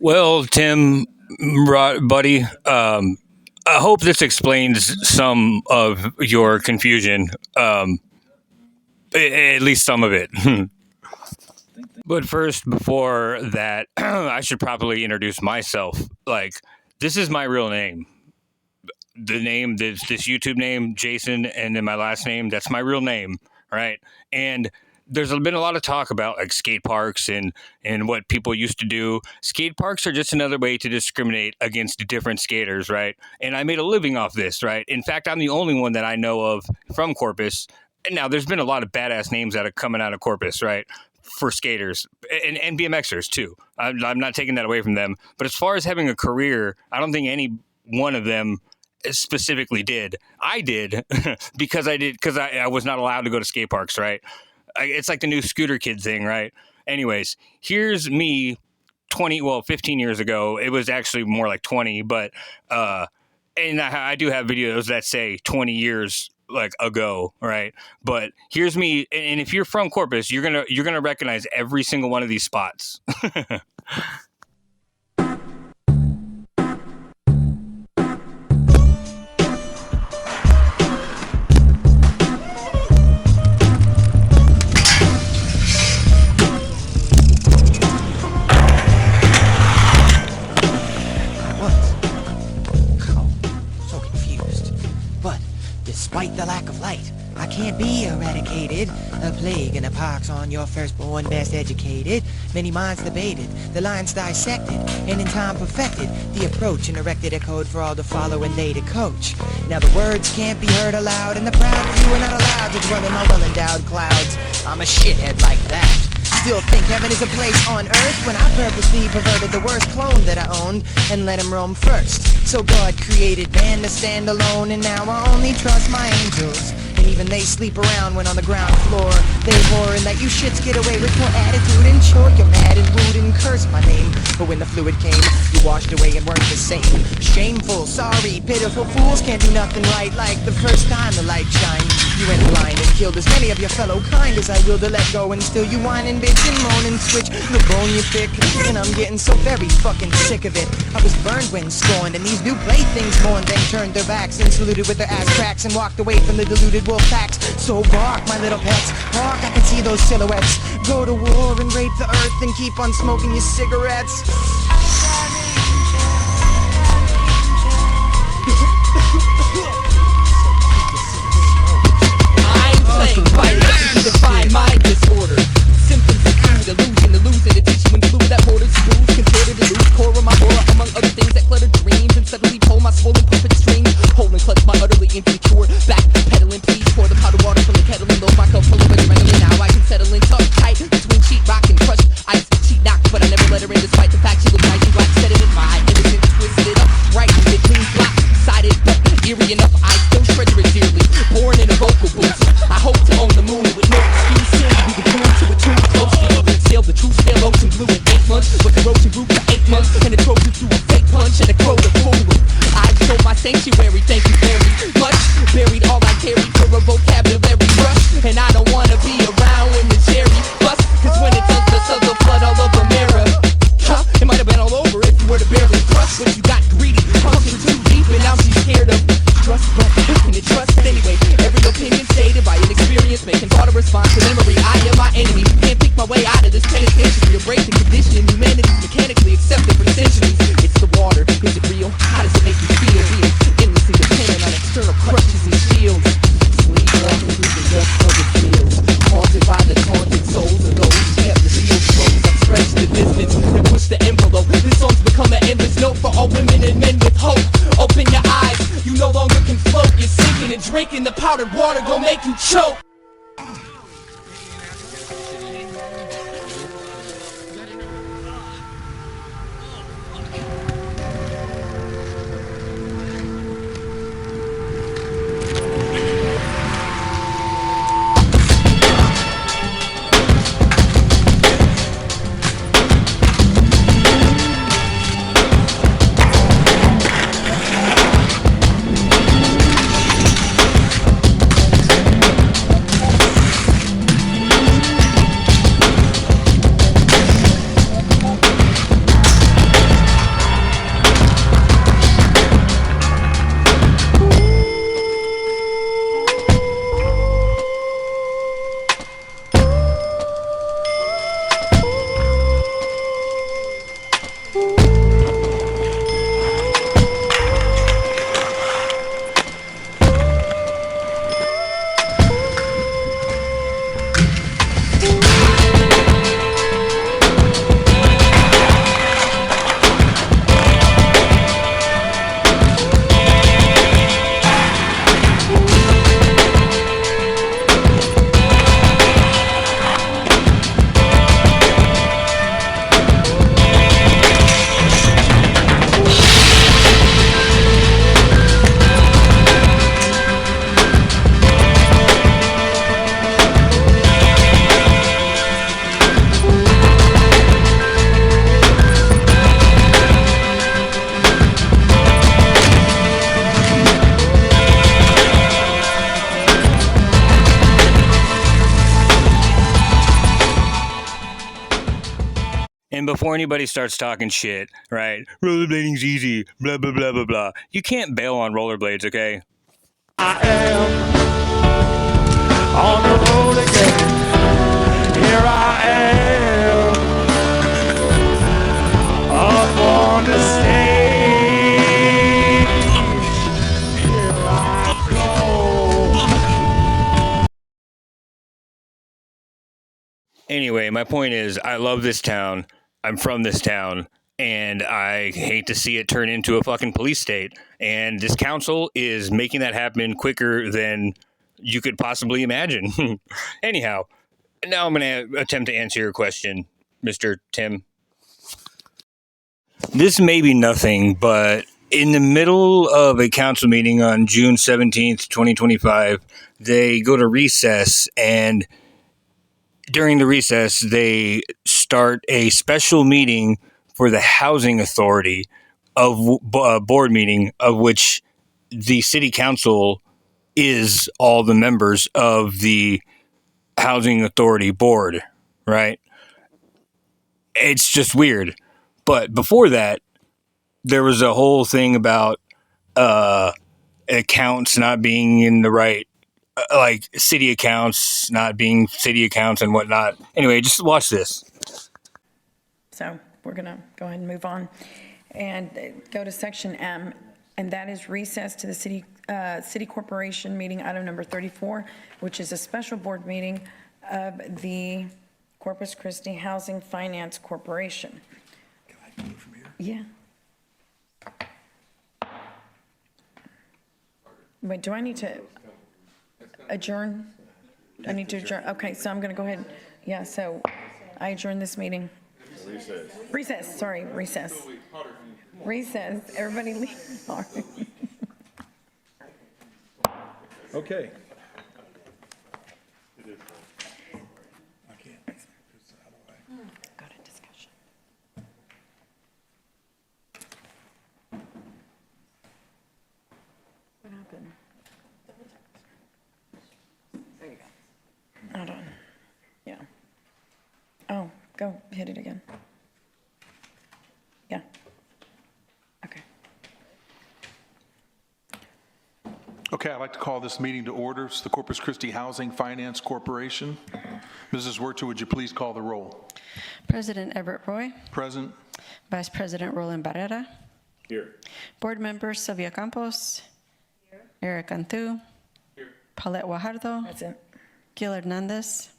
Well, Tim, buddy, I hope this explains some of your confusion, at least some of it. But first, before that, I should probably introduce myself. Like, this is my real name. The name, this YouTube name, Jason, and then my last name, that's my real name, right? And there's been a lot of talk about like skate parks and what people used to do. Skate parks are just another way to discriminate against different skaters, right? And I made a living off this, right? In fact, I'm the only one that I know of from Corpus. And now there's been a lot of badass names that are coming out of Corpus, right? For skaters and BMXers too. I'm not taking that away from them. But as far as having a career, I don't think any one of them specifically did. I did because I was not allowed to go to skate parks, right? It's like the new scooter kid thing, right? Anyways, here's me 15 years ago. It was actually more like 20, but and I do have videos that say 20 years like ago, right? But here's me, and if you're from Corpus, you're gonna recognize every single one of these spots. Despite the lack of light, I can't be eradicated. A plague in the pox on your firstborn best educated. Many minds debated, the lines dissected, and in time perfected the approach and erected a code for all to follow and they to coach. Now the words can't be heard aloud, and the proud few are not allowed to dwell in my well-endowed clouds. I'm a shithead like that. Still think heaven is a place on earth when I purposely perverted the worst clone that I owned and let him roam first. So God created man to stand alone, and now I only trust my angels. And even they sleep around when on the ground floor. They whoring that you shits get away with poor attitude and sure you're mad and rude and curse my name. But when the fluid came, you washed away and weren't the same. Shameful, sorry, pitiful fools can't do nothing right like the first time the light shined. You went blind and killed as many of your fellow kind as I will to let go, and still you whine and bitch and moan and switch the bone you pick. And I'm getting so very fucking sick of it. I was burned when scorned, and these new playthings mourned, then turned their backs and saluted with their ass cracks and walked away from the deluded wolf packs. So bark, my little pets, bark, I can see those silhouettes. Go to war and rape the earth and keep on smoking your cigarettes. Fight to define my disorder. Symptoms include illusion, to teach you and glue that borders schools. Consider the loose core of my horror, among other things that clutter dreams and suddenly pull my swollen puppet strings. Hold and clutch my utterly insecure back, pedaling please. Pour the pot of water from the kettle and load my cup full of adrenaline. Now I can settle in tough tight between sheet rock and crushed ice. She knocked, but I never let her in despite the fact she looked nice and black. Set it in my innocence, twisted it up right in between block sided, but eerie enough I still treasure it dearly. Born in a vocal booth, I hope to own the moon with no excuse. We could go to a tune close to you. Sail the truth, sail ocean blue in 8 months. With the roach and group for 8 months. And it throws you through a fake punch and a crow to fool. I show my sanctuary, thank you very much. Buried all I carry for a vocabulary rush. And I don't wanna be around when the cherry bust. Cause when it does the southern flood all over mirror. It might have been all over if you were to barely crush. But you got greedy, pumping too deep, and now she's scared of trust. But can it trust anyway? Every opinion stated by an experience making thought a response to memory. I am my enemy, can't pick my way out of this penitentiary. A breaking condition, humanity's mechanically accepted for centuries. It's the water, is it real? How does it make you feel? Being endlessly dependent on external crutches and shields. Sleep walking through the dust of the fields, haunted by the taunted souls of those who kept the seals closed. I've stretched the distance and pushed the envelope. This song's become an endless note for all women and men with hope. Open your eyes, you no longer can float. You're sinking and drinking the powdered water gon' make you choke. And before anybody starts talking shit, right? Rollerblading's easy, blah, blah, blah, blah, blah. You can't bail on rollerblades, okay? I am on the road again. Here I am up on the stage. Here I go. Anyway, my point is, I love this town. I'm from this town. And I hate to see it turn into a fucking police state. And this council is making that happen quicker than you could possibly imagine. Anyhow, now I'm going to attempt to answer your question, Mr. Tim. This may be nothing, but in the middle of a council meeting on June 17th, 2025, they go to recess, and during the recess, they start a special meeting for the housing authority of board meeting, of which the city council is all the members of the housing authority board, right? It's just weird. But before that, there was a whole thing about accounts not being in the right, like city accounts not being city accounts and whatnot. Anyway, just watch this. So we're going to go ahead and move on and go to section M, and that is recess to the city corporation meeting item number 34, which is a special board meeting of the Corpus Christi Housing Finance Corporation. Can I do it from here? Yeah. Wait, do I need to adjourn? I need to adjourn. Okay, so I'm going to go ahead. Yeah, so I adjourn this meeting. Recess, sorry, recess. Recess, everybody leave. Sorry. Okay. Go to discussion. What happened? There you go. Hold on. Yeah. Oh, go hit it again. Yeah. Okay. Okay, I'd like to call this meeting to order. It's the Corpus Christi Housing Finance Corporation. Mrs. Werter, would you please call the roll? President Everett Roy, Present. Vice President Roland Barrera. Here. Board members Sylvia Campos. Here. Eric Cantu. Here. Paulette Guajardo. That's it. Gil Hernandez.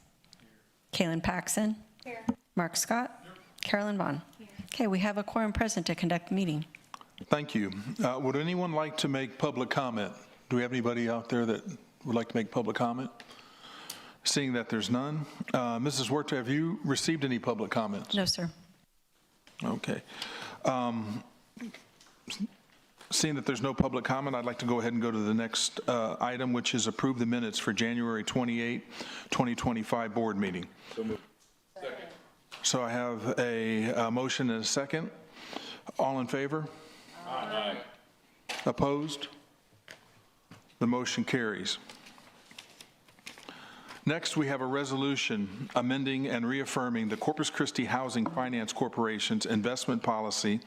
Kaylin Paxson. Here. Mark Scott. Here. Carolyn Vaughn. Here. Okay, we have a quorum present to conduct the meeting. Thank you. Would anyone like to make public comment? Do we have anybody out there that would like to make public comment? Seeing that there's none. Mrs. Werter, have you received any public comments? No, sir. Okay. Seeing that there's no public comment, I'd like to go ahead and go to the next item, which is approve the minutes for January 28, 2025 board meeting. So moved. Second. So I have a motion and a second. All in favor? Aye. Opposed? The motion carries. Next, we have a resolution amending and reaffirming the Corpus Christi Housing Finance Corporation's investment policy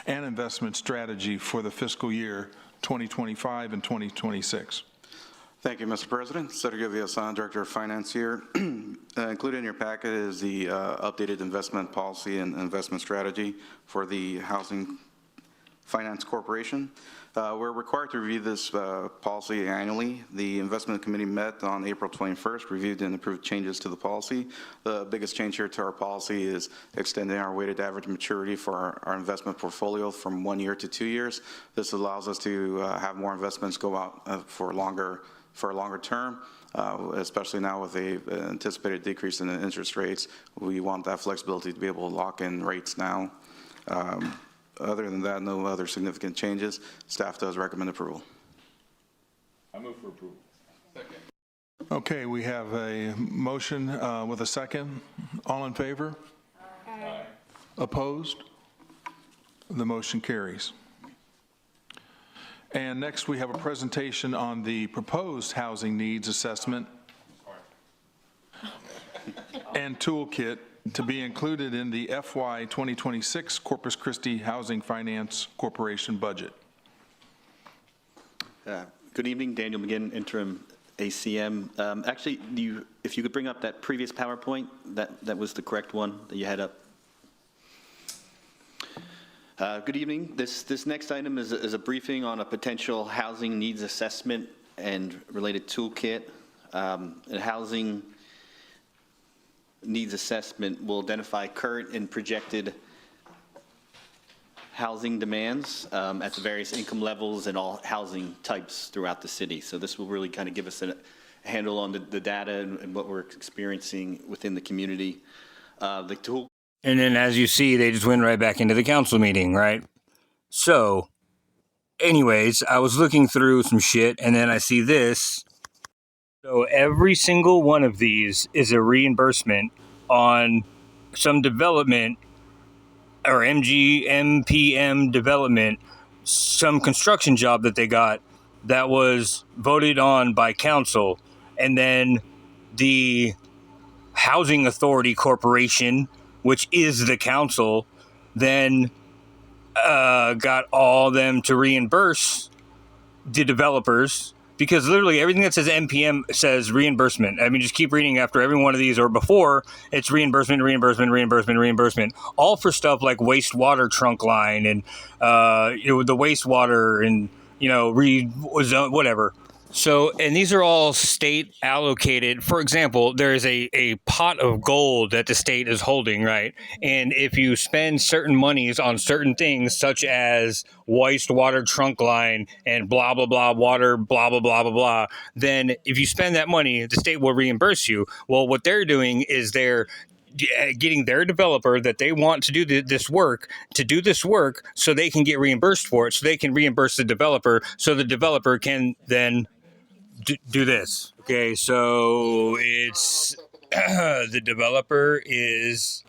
and investment strategy for the fiscal year 2025 and 2026. Thank you, Mr. President. Sergio Villasan, Director of Finance here. Included in your packet is the updated investment policy and investment strategy for the Housing Finance Corporation. We're required to review this policy annually. The investment committee met on April 21st, reviewed and approved changes to the policy. The biggest change here to our policy is extending our weighted average maturity for our investment portfolio from 1 year to 2 years. This allows us to have more investments go out for a longer term, especially now with the anticipated decrease in the interest rates. We want that flexibility to be able to lock in rates now. Other than that, no other significant changes. Staff does recommend approval. I move for approval. Second. Okay, we have a motion with a second. All in favor? Aye. Opposed? The motion carries. And next, we have a presentation on the proposed housing needs assessment and toolkit to be included in the FY 2026 Corpus Christi Housing Finance Corporation budget. Good evening, Daniel McGinn, interim ACM. Actually, if you could bring up that previous PowerPoint, that was the correct one that you had up. Good evening. This next item is a briefing on a potential housing needs assessment and related toolkit. A housing needs assessment will identify current and projected housing demands at the various income levels and all housing types throughout the city. So this will really kind of give us a handle on the data and what we're experiencing within the community. The tool. And then, as you see, they just went right back into the council meeting, right? So, anyways, I was looking through some shit, and then I see this. So every single one of these is a reimbursement on some development or MPM development, some construction job that they got that was voted on by council. And then the Housing Authority Corporation, which is the council, then got all them to reimburse the developers, because literally everything that says MPM says reimbursement. I mean, just keep reading after every one of these, or before, it's reimbursement, reimbursement, reimbursement, reimbursement, all for stuff like wastewater trunk line and, the wastewater and, whatever. So, and these are all state allocated. For example, there is a pot of gold that the state is holding, right? And if you spend certain monies on certain things, such as wastewater trunk line and blah, blah, blah, water, blah, blah, blah, blah, blah, then if you spend that money, the state will reimburse you. Well, what they're doing is they're getting their developer that they want to do this work so they can get reimbursed for it, so they can reimburse the developer, so the developer can then do this. Okay, so it's the developer is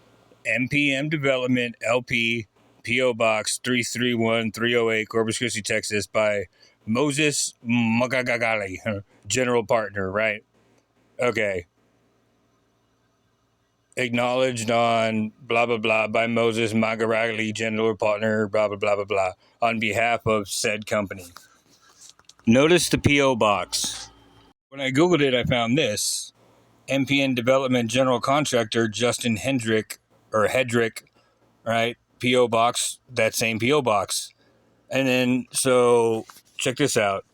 MPM Development LP, P.O. Box 331308, Corpus Christi, Texas, by Moses Magagagali, general partner, right? Okay. Acknowledged on blah, blah, blah by Moses Magagagali, general partner, blah, blah, blah, blah, blah, on behalf of said company. Notice the P.O. Box. When I Googled it, I found this. MPN Development General Contractor Justin Hedrick, right? P.O. Box, that same P.O. Box. And then, so, check this out.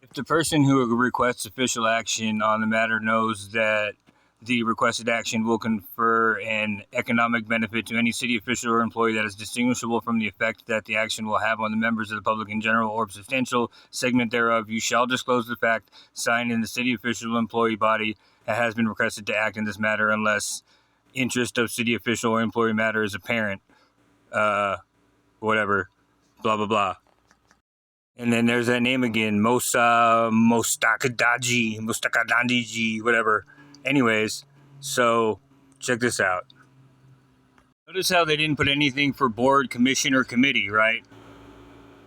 If the person who requests official action on the matter knows that the requested action will confer an economic benefit to any city official or employee that is distinguishable from the effect that the action will have on the members of the public in general or substantial segment thereof, you shall disclose the fact signed in the city official employee body that has been requested to act in this matter unless interest of city official or employee matter is apparent. Whatever. Blah, blah, blah. And then there's that name again. Mostakadandiji, whatever. Anyways, so check this out. Notice how they didn't put anything for board, commission, or committee, right?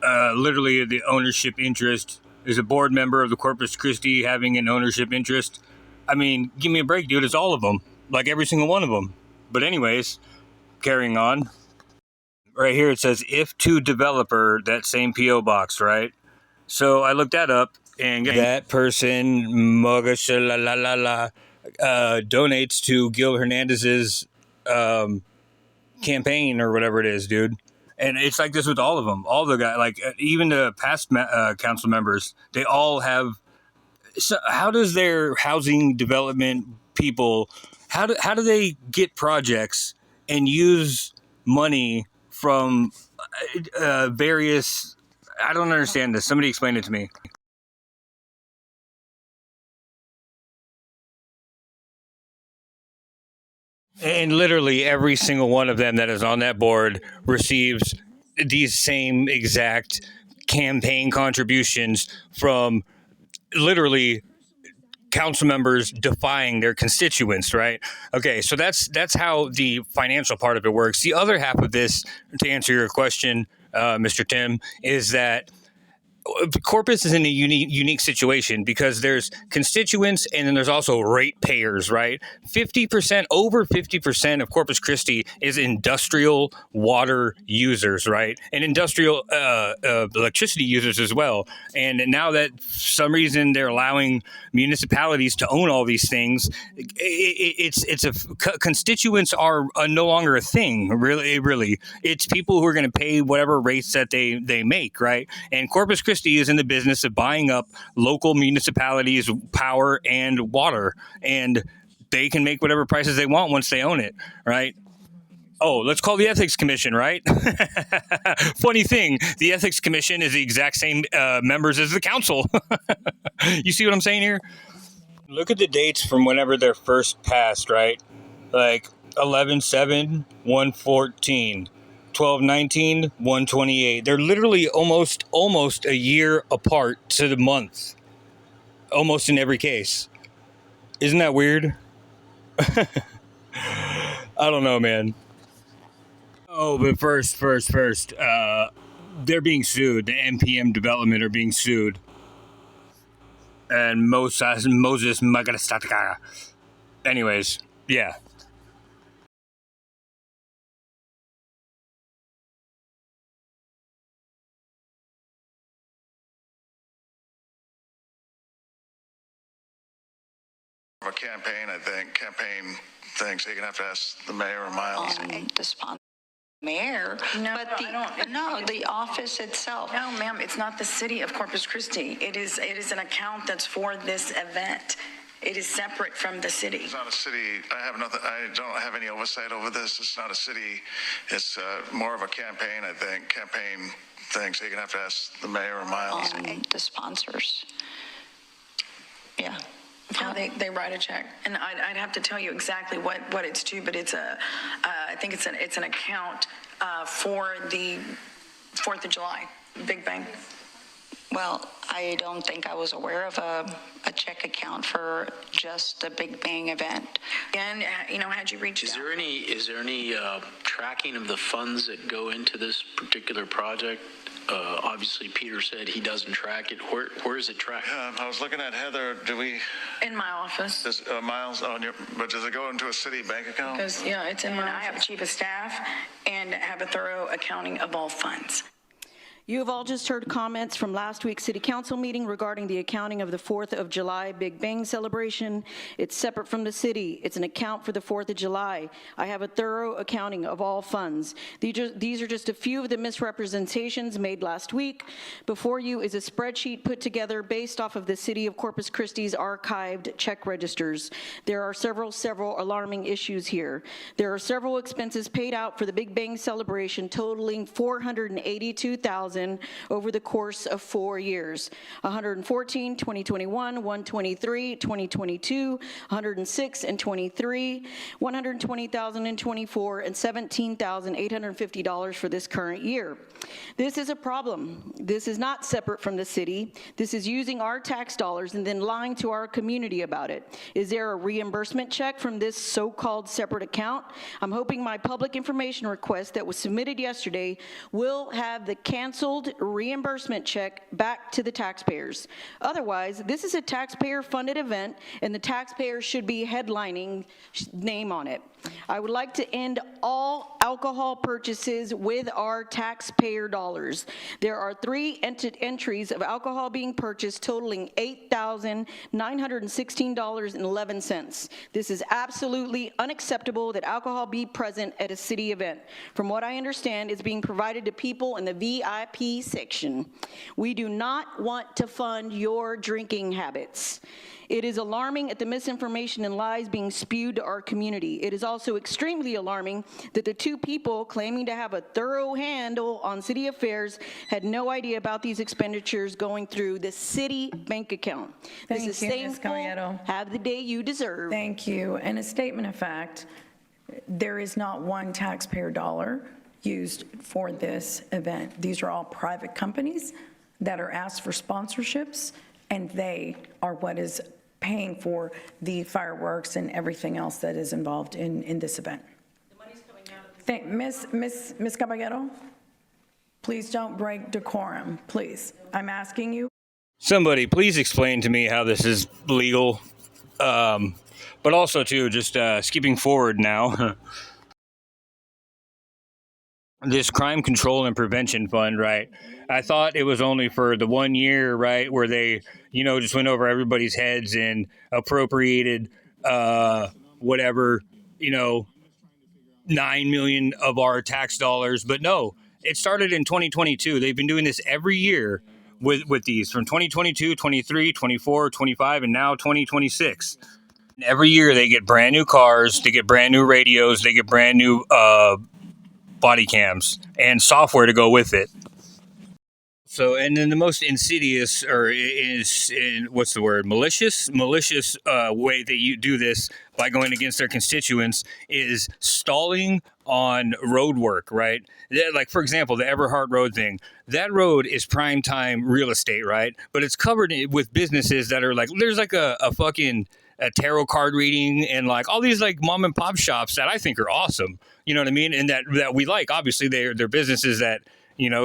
Literally, the ownership interest is a board member of the Corpus Christi having an ownership interest. I mean, give me a break, dude. It's all of them. Like every single one of them. But anyways, carrying on. Right here it says, if to developer, that same P.O. box, right? So I looked that up, and that person, donates to Gil Hernandez's campaign or whatever it is, dude. And it's like this with all of them. All the guys, like even the past council members, they all have. So how does their housing development people, how do they get projects and use money from various? I don't understand this. Somebody explain it to me. And literally every single one of them that is on that board receives these same exact campaign contributions from literally council members defying their constituents, right? Okay, so that's how the financial part of it works. The other half of this, to answer your question, Mr. Tim, is that Corpus is in a unique situation because there's constituents and then there's also ratepayers, right? 50%, over 50% of Corpus Christi is industrial water users, right? And industrial electricity users as well. And now that for some reason they're allowing municipalities to own all these things, constituents are no longer a thing, really. It's people who are going to pay whatever rates that they make, right? And Corpus Christi is in the business of buying up local municipalities' power and water, and they can make whatever prices they want once they own it, right? Oh, let's call the Ethics Commission, right? Funny thing, the Ethics Commission is the exact same members as the council. You see what I'm saying here? Look at the dates from whenever they're first passed, right? Like 11/7, 114. 12/19, 128. They're literally almost a year apart to the month, almost in every case. Isn't that weird? I don't know, man. Oh, but first, they're being sued. The NPM Development are being sued, and Moses Magastatka. Anyways, yeah. A campaign, I think, campaign things. You're gonna have to ask the mayor or Miles. The sponsor, mayor, No, but the office itself. No, ma'am, it's not the city of Corpus Christi. It is an account that's for this event. It is separate from the city. It's not a city. I don't have any oversight over this. It's not a city. It's more of a campaign, I think. Campaign things. You're gonna have to ask the mayor or Miles. The sponsors. Yeah. How they write a check, and I'd have to tell you exactly what it's to, but it's I think it's an account for the 4th of July, Big Bang. Well, I don't think I was aware of a check account for just the Big Bang event. And had you reached out? Is there any tracking of the funds that go into this particular project? Obviously, Peter said he doesn't track it. Where is it tracked? I was looking at Heather. Do we? In my office. Does Miles on your? But does it go into a city bank account? Because it's in my. I have a chief of staff and have a thorough accounting of all funds. You have all just heard comments from last week's City Council meeting regarding the accounting of the 4th of July Big Bang celebration. It's separate from the city. It's an account for the 4th of July. I have a thorough accounting of all funds. These are just a few of the misrepresentations made last week. Before you is a spreadsheet put together based off of the City of Corpus Christi's archived check registers. There are several alarming issues here. There are several expenses paid out for the Big Bang celebration totaling $482,000 over the course of 4 years. 114, 2021, 123, 2022, 106 and 23, 120,000 in 24, and $17,850 for this current year. This is a problem. This is not separate from the city. This is using our tax dollars and then lying to our community about it. Is there a reimbursement check from this so-called separate account? I'm hoping my public information request that was submitted yesterday will have the canceled reimbursement check back to the taxpayers. Otherwise, this is a taxpayer-funded event, and the taxpayer should be headlining name on it. I would like to end all alcohol purchases with our taxpayer dollars. There are 3 entries of alcohol being purchased totaling $8,916.11. This is absolutely unacceptable that alcohol be present at a city event. From what I understand, it's being provided to people in the VIP section. We do not want to fund your drinking habits. It is alarming at the misinformation and lies being spewed to our community. It is also extremely alarming that the 2 people claiming to have a thorough handle on city affairs had no idea about these expenditures going through the city bank account. Thank this is you, Ms. shameful. Gallardo. Have the day you deserve. Thank you. And a statement of fact, there is not one taxpayer dollar used for this event. These are all private companies that are asked for sponsorships, and they are what is paying for the fireworks and everything else that is involved in this event. The money's coming out of Ms. Caballero? Please don't break decorum, please. I'm asking you. Somebody, please explain to me how this is legal. But also, too, just skipping forward now. This crime control and prevention fund, right? I thought it was only for the 1 year, right, where they, just went over everybody's heads and appropriated whatever, 9 million of our tax dollars. But no, it started in 2022. They've been doing this every year with these from 2022, 23, 24, 25, and now 2026. Every year they get brand new cars, they get brand new radios, they get brand new body cams and software to go with it. So, and then the most insidious, or malicious way that you do this by going against their constituents is stalling on road work, right? Like, for example, the Everhart Road thing. That road is prime time real estate, right? But it's covered with businesses that are like, there's like a fucking a tarot card reading and like all these like mom and pop shops that I think are awesome. You know what I mean? And that we like. Obviously, they're businesses that,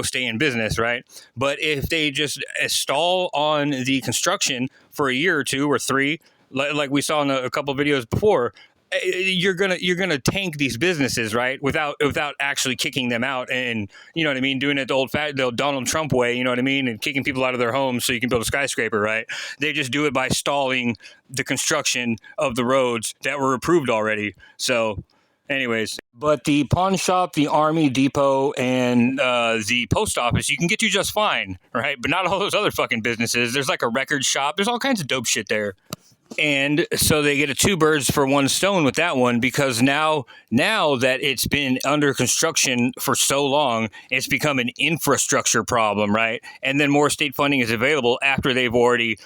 stay in business, right? But if they just stall on the construction for a year or two or three, like we saw in a couple of videos before, you're gonna tank these businesses, right? Without actually kicking them out, and you know what I mean, doing it the old Donald Trump way, you know what I mean, and kicking people out of their homes so you can build a skyscraper, right? They just do it by stalling the construction of the roads that were approved already. So, anyways, but the pawn shop, the Army Depot, and the post office, you can get to just fine, right? But not all those other fucking businesses. There's like a record shop. There's all kinds of dope shit there. And so they get a two birds for one stone with that one, because now that it's been under construction for so long, it's become an infrastructure problem, right? And then more state funding is available after they've already,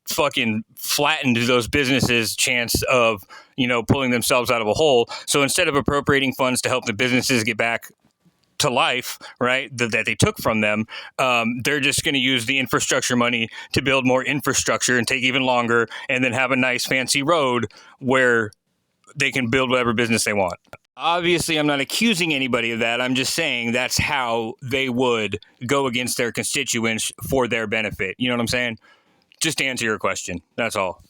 fucking flattened those businesses' chance of, pulling themselves out of a hole. So instead of appropriating funds to help the businesses get back to life, right, that they took from them, they're just going to use the infrastructure money to build more infrastructure and take even longer, and then have a nice fancy road where they can build whatever business they want. Obviously, I'm not accusing anybody of that. I'm just saying that's how they would go against their constituents for their benefit. You know what I'm saying? Just to answer your question. That's all.